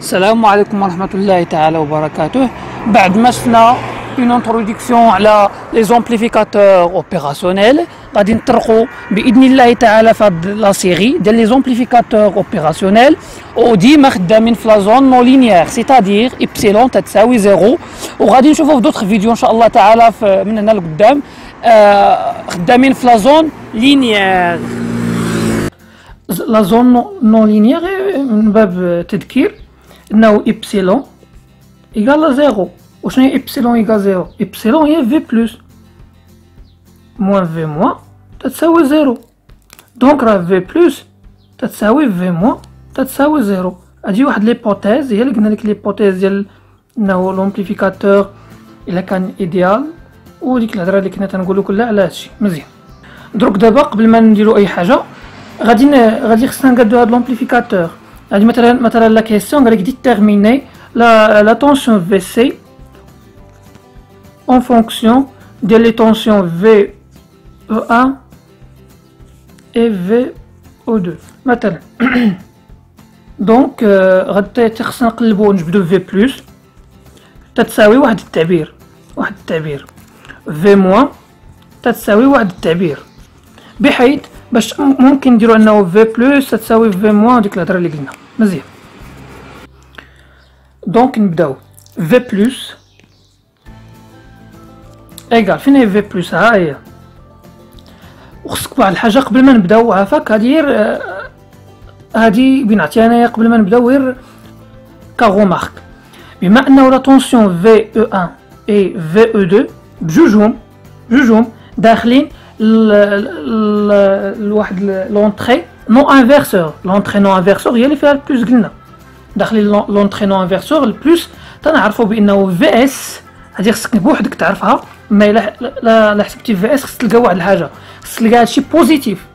السلام عليكم ورحمة الله تعالى وبركاته. بعد ما شفنا اون انتروداكسيون على لي زومبليفيكاتور اوبيراسيونيل، غادي نطرقوا باذن الله تعالى في هاد لا سيري ديال لي زومبليفيكاتور اوبيراسيونيل وديما خدامين في لا زون نو لينيير، سيتادير ايبسيلون تتساوي زيرو. وغادي نشوفوا في دوطخ فيديو ان شاء الله تعالى من هنا لقدام خدامين في لا زون لينيير. لا زون نون لينيير من باب تذكير انه ايبسيلون ايكال زيرو. وشنو هي ايبسيلون ايكال زيرو؟ ايبسيلون هي في بلس موان في موان تتساوي زيرو، دونك راه في بلس تتساوي في موان تتساوي زيرو. هادي واحد ليبوتيز هي اللي قلنا لك ليبوتيز ديال انه لومبليفيكاتور الا كان ايديال، وديك الهضره اللي كنا تنقولوا كلها على هادشي مزيان. دروك دابا قبل ما نديرو اي حاجه غادي خصنا نقادو هاد لومبليفيكاتور. غادي مثلا لا كيسيون قال لك ديتيرميني la tension VC en fonction de les tensions VE1 et VO2 مثلا. دونك غادي خصنا نقلبو نجبدو في بلس تتساوي واحد التعبير في موان تتساوي واحد التعبير، بحيث باش ممكن نديرو انه في بلس تتساوي في موان ديك الهضره اللي قلنا مزيان. دونك نبداو في بلس ايكال فين هي في بلس؟ ها هي. وخصك واحد الحاجه قبل ما نبداو عافاك، هادي بنعطيها انايا قبل ما نبداو غير كغومارك. بما انه لا طونسيون في او 1 اي في او 2 بجوجهم داخلين لواحد لونطري نو انفيرسور. لونطري نو انفيرسور هي اللي فيها البلس قلنا داخلين لونطري نو انفيرسور. البلس تنعرفوا بانه في اس، هادي خصك بوحدك تعرفها. ما الا حسبتي في اس خصك تلقى واحد الحاجه، خصك تلقى هادشي بوزيتيف.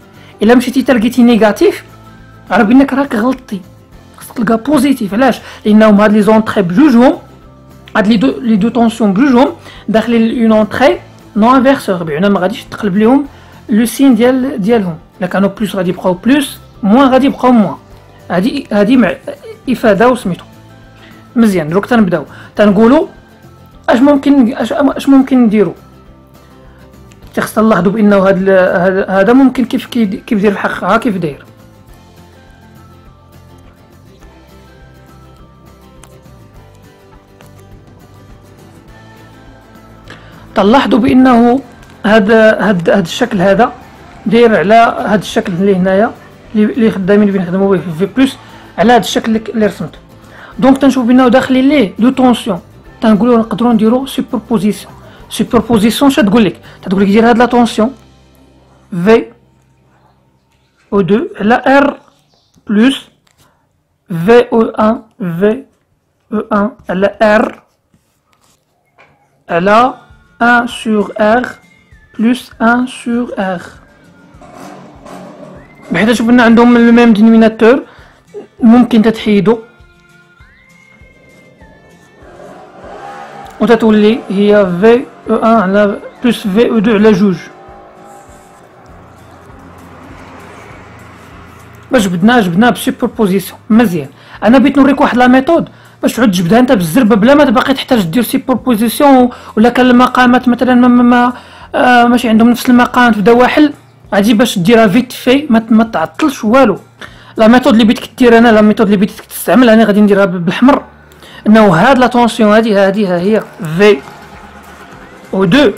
الا مشيتي تلقيتي نيجاتيف عرف بانك راك غلطتي، خصك تلقى بوزيتيف. علاش؟ لانهم هاد لي زونطري بجوجهم، هاد لي دو طونسيون بجوجهم داخلين اون اونطري نو انفيرسور، بمعنى ما غاديش تقلب لهم لو سين ديالهم. الا كانوا بلس غادي يبقاو بلس، موان غادي يبقاو موان. هادي مع افاده وسميتو مزيان. دروك تنبداو تنقولوا اش ممكن نديرو. خصنا نلاحظوا بانه هذا ممكن كيف داير الحق، ها كيف داير. تلاحظوا بانه هذا الشكل هذا داير على هذا الشكل اللي هنايا اللي خدامين بنخدموا به في بلس، على هذا الشكل اللي رسمته. دونك تنشوف بانه داخلين ليه دو طونسيون، تنقولوا نقدروا نديروا سوبربوزيسيون. سوبربوزيسيون شنو تقول لك دير هاد لا طونسيون في او 2 على ار بلس في او 1 في او 1 على ار على 1 sur R plus 1 sur R، بحيث تشوف ان عندهم لو ميم دينوميناتور. ممكن تتحيدو وتتولي هي في او 1 على بلس في او 2 على جوج. باش جبدناها بسوبربوزيسيون مزيان. انا بغيت نوريك واحد لا ميثود باش تعود تجبدها انت بالزربه بلا ما تبقى تحتاج دير سوبربوزيسيون. ولا كان المقامات مثلا ماشي عندهم نفس المقام تبدا حل، غادي باش ديرها فيت في ما تعطلش والو. لا ميثود اللي بغيتك دير انا، لا ميثود اللي بغيتك تستعمل انا غادي نديرها بالحمر. انه هاد لا طونسيون هادي ها هي في او 2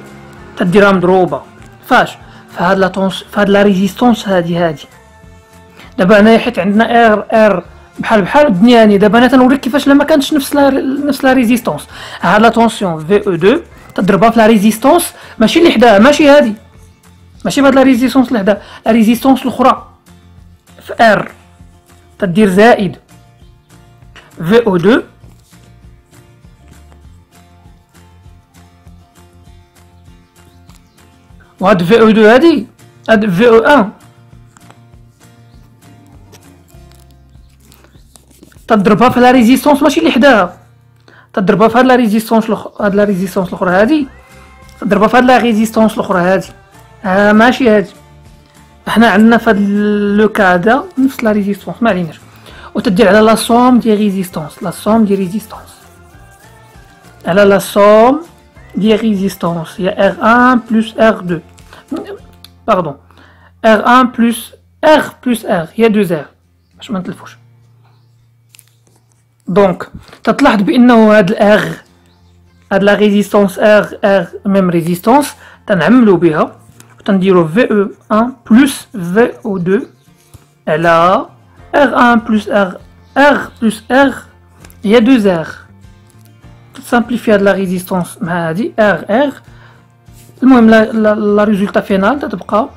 تديرها مضروبه فاش فهاد لا طونس فهاد لا ريزيستونس هادي. دابا هنايا حيت عندنا ار بحال الدنيا. دابا انا تنوريك كيفاش لما كانتش نفس لا ريزيستونس. هاد لا طونسيون في او 2 تضربها في لا ريزيستونس ماشي اللي حداها، ماشي هادي، ماشي بهاد لا ريزيستونس اللي حداها، لا ريزيستونس الاخرى في ار تدير زائد في او 2 وهاد في او 2 هاد في او 1 تضربها في لا ريزيستونس ماشي اللي حداها، تضربها في هاد لا ريزيستونس الاخرى هادي، تضربها في هاد لا ريزيستونس الاخرى هادي. ماشي هادي، حنا عندنا في هاد لو كا هذا نفس لا ريزيستونس ما عليناش. وتدير على لا سوم دي ريزيستونس، لا سوم دي ريزيستونس، على لا سوم دي ريزيستونس هي R1 plus R2 باردون R1 plus R هي 2R باش ما نتلفوش. دونك تتلاحظ بانه هاد الار هاد لا ريزيستونس R ميم ريزيستونس تنعملو بها وتنديرو VE1 plus VO2 على R1 plus R plus R هي 2R. تسامبليفي هاد لا ريزيستونس مع هادي R. المهم لا ريزولتا فينال تتبقى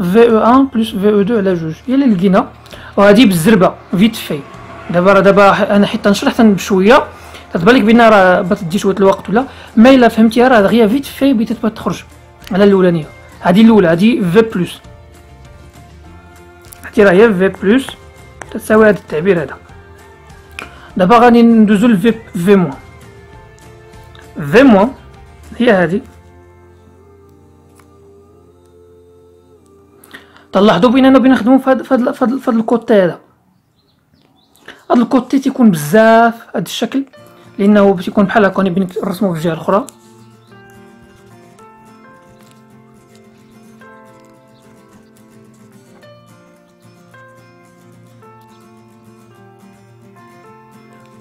VE1 plus VE2 على جوج هي اللي لقينا. وهادي بالزربه فيت في دابا انا حيت نشرح بشويه تتبان لك بان راه بتدي شويه الوقت ولا ما الا فهمتيها راه غير فيت في بتتبات تخرج على الاولانيه. هادي الاولى هادي في بلس حتى راه هي في بلس تساوي هذا التعبير هذا. دابا غادي ندوزو لفي في موان. في موان هي هادي. تلاحظوا بيننا بنخدمو فهاد الكوتي هذا. هاد الكوتي تيكون بزاف هاد الشكل لانه تيكون بحال هكا نرسمو في الجهه الاخرى.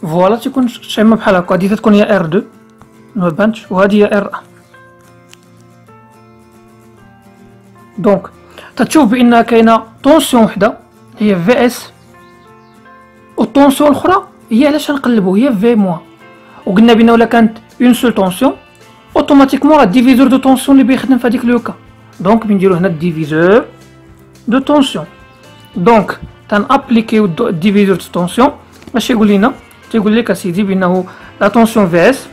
فوالا تيكون شيما بحال هكا. هادي تكون هي R2 ما بانتش وهادي هي R1. دونك تتشوف بان كاينه طونسيون وحده هي VS والطونسيون الاخرى هي علاش نقلبو هي في موان. وقلنا بان ولا كانت اون سول طونسيون اوتوماتيكمون راه الديفيزور دو طونسيون اللي بيخدم في هذيك لوكا. دونك بنديرو هنا الديفيزور دو طونسيون. دونك تنابليكيو الديفيزور دو طونسيون باش يقول لنا تيقول لك اسيدي بانه لا طونسيون في اس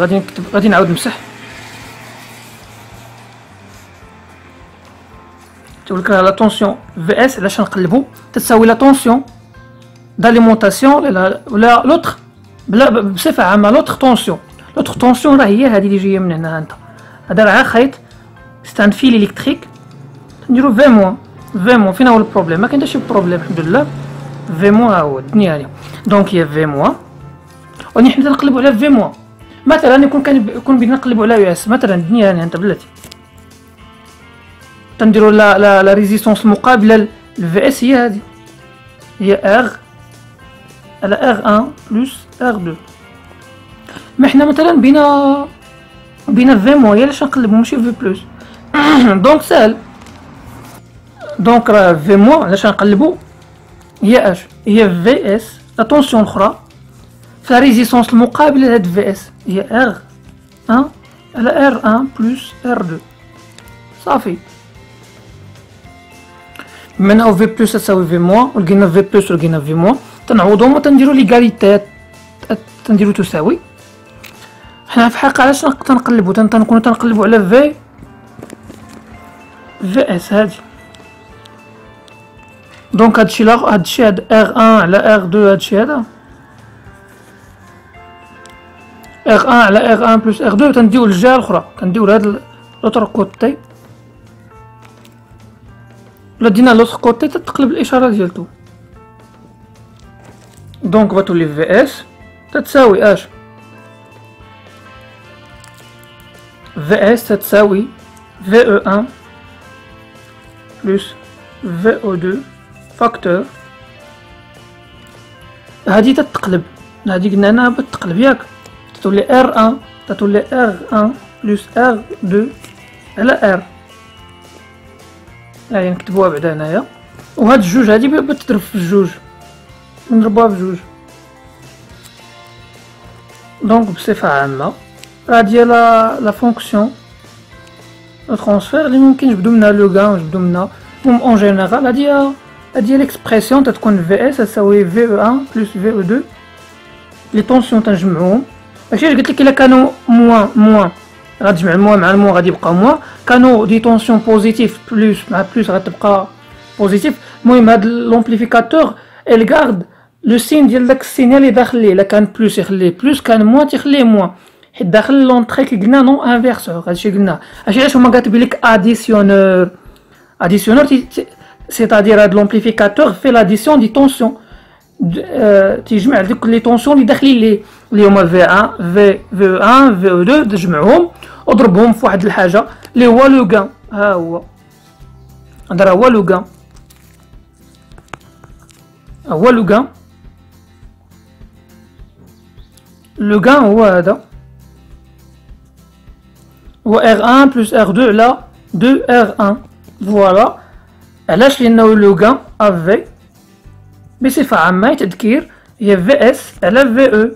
غادي نكتب غادي نعاود نمسح. تقول لك لا طونسيون في اس علاش نقلبو تساوي لا طونسيون داليمونطاسيون ولا لوتر بلا بصفه عامه لوتر طونسيون. لوتر طونسيون راه هي هذه اللي جايه من هنا. انت هذا راه خيط ستان فيل الكتريك نديرو في موان فين هو البروبليم؟ ما كاين حتى شي بروبليم الحمد لله. في موان ها هو الدنيا هادي. دونك هي في موان ونحن نقلبو على في موان. مثلا يكون بدنا نقلبو على يو اس مثلا الدنيا هاني انت بلاتي تنديرو لا ريزيستونس المقابله للفي اس هي هادي هي ار على R1 plus R2. ما حنا مثلا بينا في موان هي علاش نقلبو ماشي في بلس. دونك ساهل. دونك راه في موان علاش نقلبو هي اش هي في اس لا طونسيون الاخرى في لا ريزيستونس المقابله لهاد في اس هي R1 على R1 plus R2 صافي. من في بلس تساوي في موان ولقينا في بلس ولقينا في موان تنعوضهم وتنديرو ليغاليتي تنديرو تساوي. حنا في الحقيقه علاش تنقلبو تنكونو تنقلبو على في اس هادي. دونك هادشي هاد R1 على R2 هادشي هذا R1 على R1 plus R2 تنديو للجهه الاخرى كنديو لهاد لوطر كوتي ولا دينا لوطر كوتي تتقلب الاشاره ديالتو. دونك غتولي في اس تتساوي اش في اس تتساوي VE1 plus VO2 فاكتور. هادي تتقلب هادي قلنا انا بتقلب ياك تتولي R1 تتولي R1 plus R2 على R. هاي نكتبوها بعدا هنايا وهاد الجوج هادي بتضرب في الجوج نضربوها في جوج. دونك بصفة عامة راه ديال لا فونكسيون لو ترونسفير اللي ممكن نجبدو منها لو غان ونجبدو منها المهم اون جينيرال هادي ليكسبرسيون تتكون في اس تساوي VE1 plus VO2 لي طونسيون تنجمعوهم. ماشي قلت لك الا كانوا موان غتجمع الموان مع الموان غادي يبقى موان. كانوا دي طونسيون بوزيتيف بلس مع بلس غتبقى بوزيتيف. المهم هاد لومبليفيكاتور الغارد لو سين ديال داك السينيال اللي داخل ليه. الا كان بلس يخليه بلس كان موان تيخليه موان حيت داخل لونطري كي قلنا نون انفيرسور. هادشي قلنا هادشي علاش هما كاتبين لك اديسيونور c'est-à-dire هاد l'amplificateur fait l'addition des tensions تيجمع دوك لي طونسيون اللي داخلين اللي هما V1 V1 V2 تجمعهم وضربهم في واحد الحاجه اللي هو لو غان. ها هو هذا هو لو غان، هو لو غان. لو غان هو هذا، هو R1 plus R2 على 2R1. فوالا علاش؟ لانه لو غان افي بصفة عامة تذكير هي في اس على في او.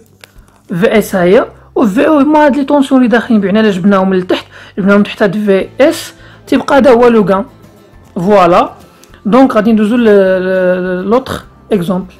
في اس هي و في او هما هاد لي طونسيون اللي داخلين بينا. الا جبناهم لتحت، جبناهم تحت هاد في اس، تيبقى هذا هو لو غان. فوالا دونك غادي ندوزو لوطخ اكزومبل.